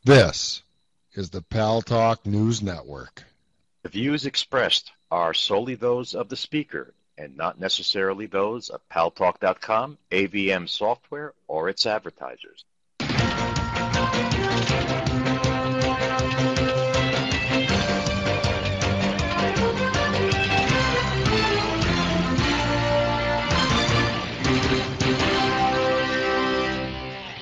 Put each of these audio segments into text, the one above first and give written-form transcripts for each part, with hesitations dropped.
This is the Paltalk News Network. The views expressed are solely those of the speaker and not necessarily those of Paltalk.com, AVM Software, or its advertisers.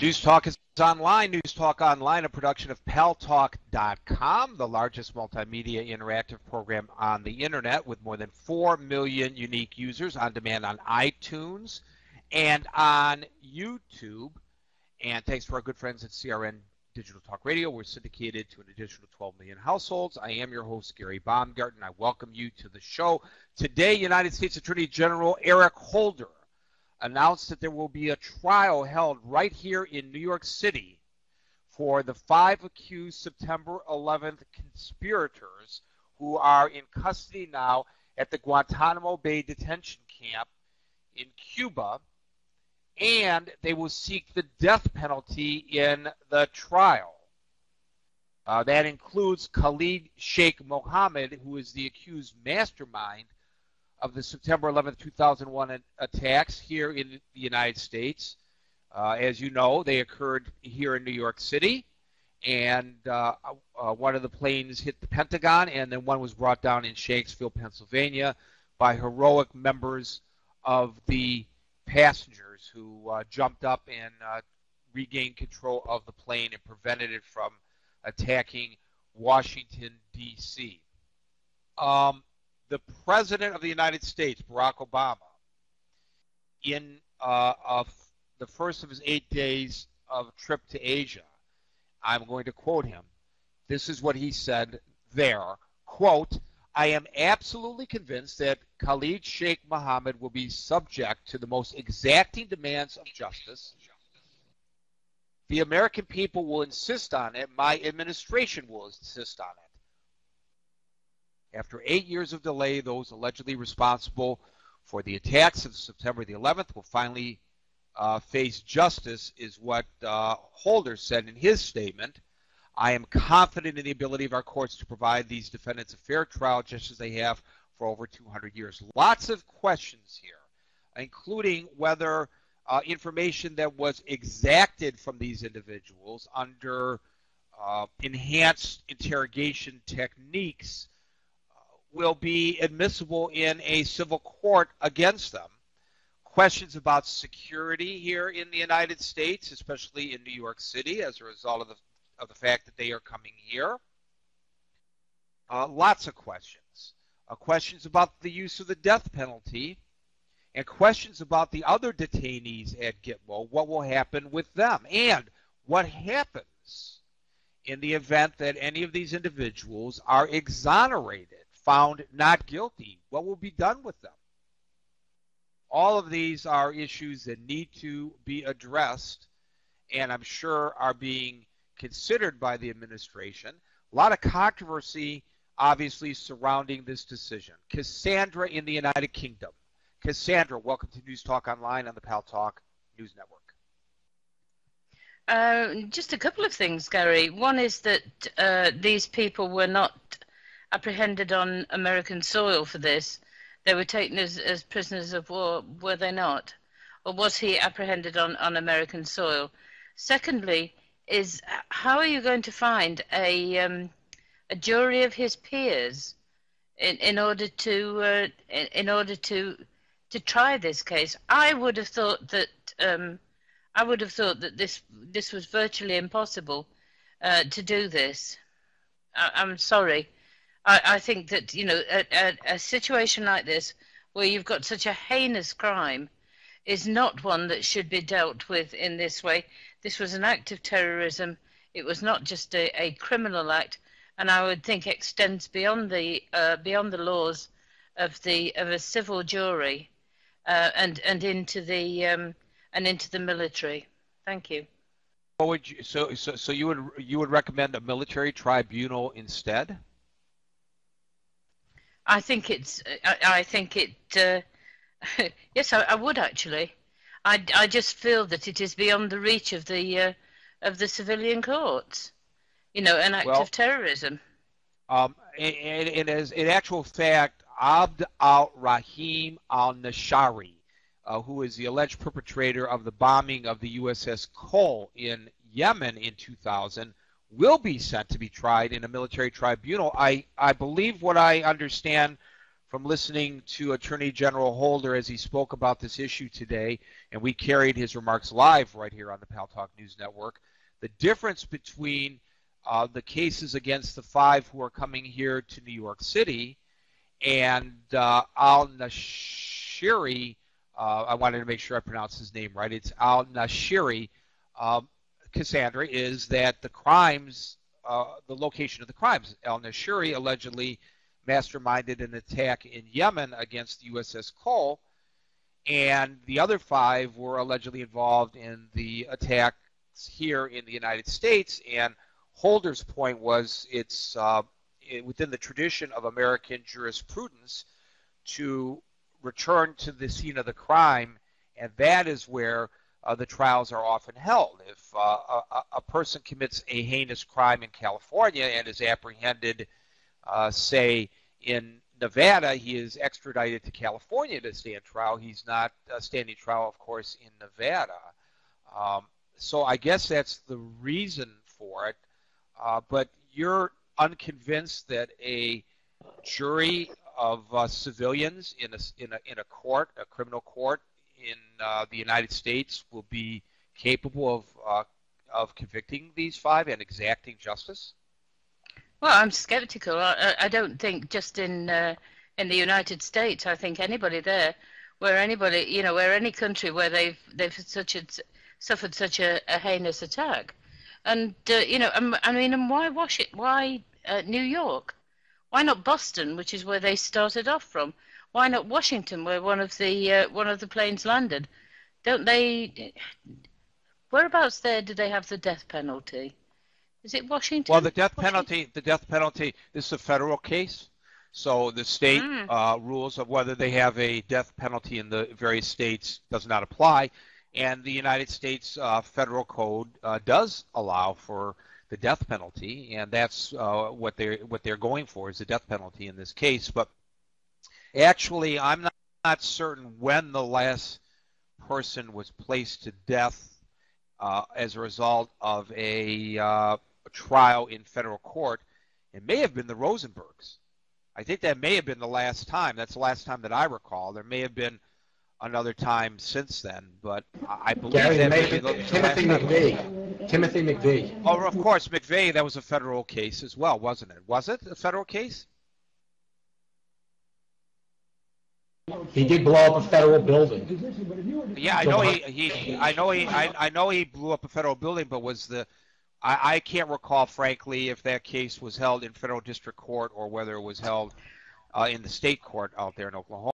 News Talk is online. News Talk Online, a production of Paltalk.com, the largest multimedia interactive program on the internet with more than 4 million unique users on demand on iTunes and on YouTube. And thanks to our good friends at CRN Digital Talk Radio, we're syndicated to an additional 12 million households. I am your host, Gary Baumgarten. I welcome you to the show. Today, United States Attorney General Eric Holder announced that there will be a trial held right here in New York City for the 5 accused September 11th conspirators who are in custody now at the Guantanamo Bay detention camp in Cuba, and they will seek the death penalty in the trial. That includes Khalid Sheikh Mohammed, who is the accused mastermind of the September 11th, 2001 attacks here in the United States. As you know, they occurred here in New York City, and one of the planes hit the Pentagon, and then one was brought down in Shanksville, Pennsylvania, by heroic members of the passengers who jumped up and regained control of the plane and prevented it from attacking Washington, D.C. The President of the United States, Barack Obama, in the first of his 8 days of trip to Asia, I'm going to quote him. This is what he said there. Quote, I am absolutely convinced that Khalid Sheikh Mohammed will be subject to the most exacting demands of justice. The American people will insist on it. My administration will insist on it. After 8 years of delay, those allegedly responsible for the attacks of September the 11th will finally face justice, is what Holder said in his statement. I am confident in the ability of our courts to provide these defendants a fair trial, just as they have for over 200 years. Lots of questions here, including whether information that was exacted from these individuals under enhanced interrogation techniques will be admissible in a civil court against them. Questions about security here in the United States, especially in New York City, as a result of the fact that they are coming here. Lots of questions. Questions about the use of the death penalty, and questions about the other detainees at Gitmo. What will happen with them, and what happens in the event that any of these individuals are exonerated, found not guilty? What will be done with them? All of these are issues that need to be addressed, and I'm sure are being considered by the administration. A lot of controversy, obviously, surrounding this decision. Cassandra in the United Kingdom. Cassandra, welcome to News Talk Online on the Paltalk News Network. Just a couple of things, Gary. One is that these people were not apprehended on American soil for this. They were taken as prisoners of war, were they not? Or was he apprehended on American soil? Secondly, is how are you going to find a jury of his peers in order to try this case? I would have thought that this was virtually impossible to do this. I'm sorry. I think that, you know, a situation like this, where you've got such a heinous crime, is not one that should be dealt with in this way. This was an act of terrorism. It was not just a criminal act, and I would think extends beyond the laws of a civil jury and into the military. Thank you. What would you, so you would recommend a military tribunal instead? I think it. Yes, I would actually. I just feel that it is beyond the reach of the civilian courts. an act Well, of terrorism. and as in actual fact, Abd al-Rahim al-Nashari, who is the alleged perpetrator of the bombing of the USS Cole in Yemen in 2000, will be sent to be tried in a military tribunal. I believe what I understand from listening to Attorney General Holder as he spoke about this issue today, and we carried his remarks live right here on the Paltalk News Network. The difference between the cases against the 5 who are coming here to New York City and al-Nashiri, I wanted to make sure I pronounced his name right. It's al-Nashiri, Cassandra, is that the crimes, the location of the crimes. Al-Nashiri allegedly masterminded an attack in Yemen against the USS Cole, and the other 5 were allegedly involved in the attacks here in the United States. And Holder's point was it's within the tradition of American jurisprudence to return to the scene of the crime, and that is where the trials are often held. If a person commits a heinous crime in California and is apprehended, say, in Nevada, he is extradited to California to stand trial. He's not standing trial, of course, in Nevada. So I guess that's the reason for it. But you're unconvinced that a jury of civilians in a court, a criminal court in the United States, will be capable of convicting these 5 and exacting justice? Well, I'm skeptical. I don't think just in the United States. I think anybody there, where any country where they've suffered such a heinous attack, and I mean, and why Why New York? Why not Boston, which is where they started off from? Why not Washington, where one of the planes landed? Don't they? Whereabouts there do they have the death penalty? Is it Washington? Well, the death penalty. This is a federal case, so the state rules of whether they have a death penalty in the various states does not apply, and the United States federal code does allow for the death penalty, and that's what they're going for, is the death penalty in this case. But actually, I'm not certain when the last person was placed to death as a result of a trial in federal court. It may have been the Rosenbergs. I think that may have been the last time. That's the last time that I recall. There may have been another time since then, but I believe Gary, that may may have be been the Timothy last time. McVeigh. Timothy McVeigh. Oh, of course, McVeigh, that was a federal case as well, wasn't it? Was it a federal case? He did blow up a federal building. Yeah, I know he blew up a federal building, but I can't recall, frankly, if that case was held in federal district court or whether it was held in the state court out there in Oklahoma.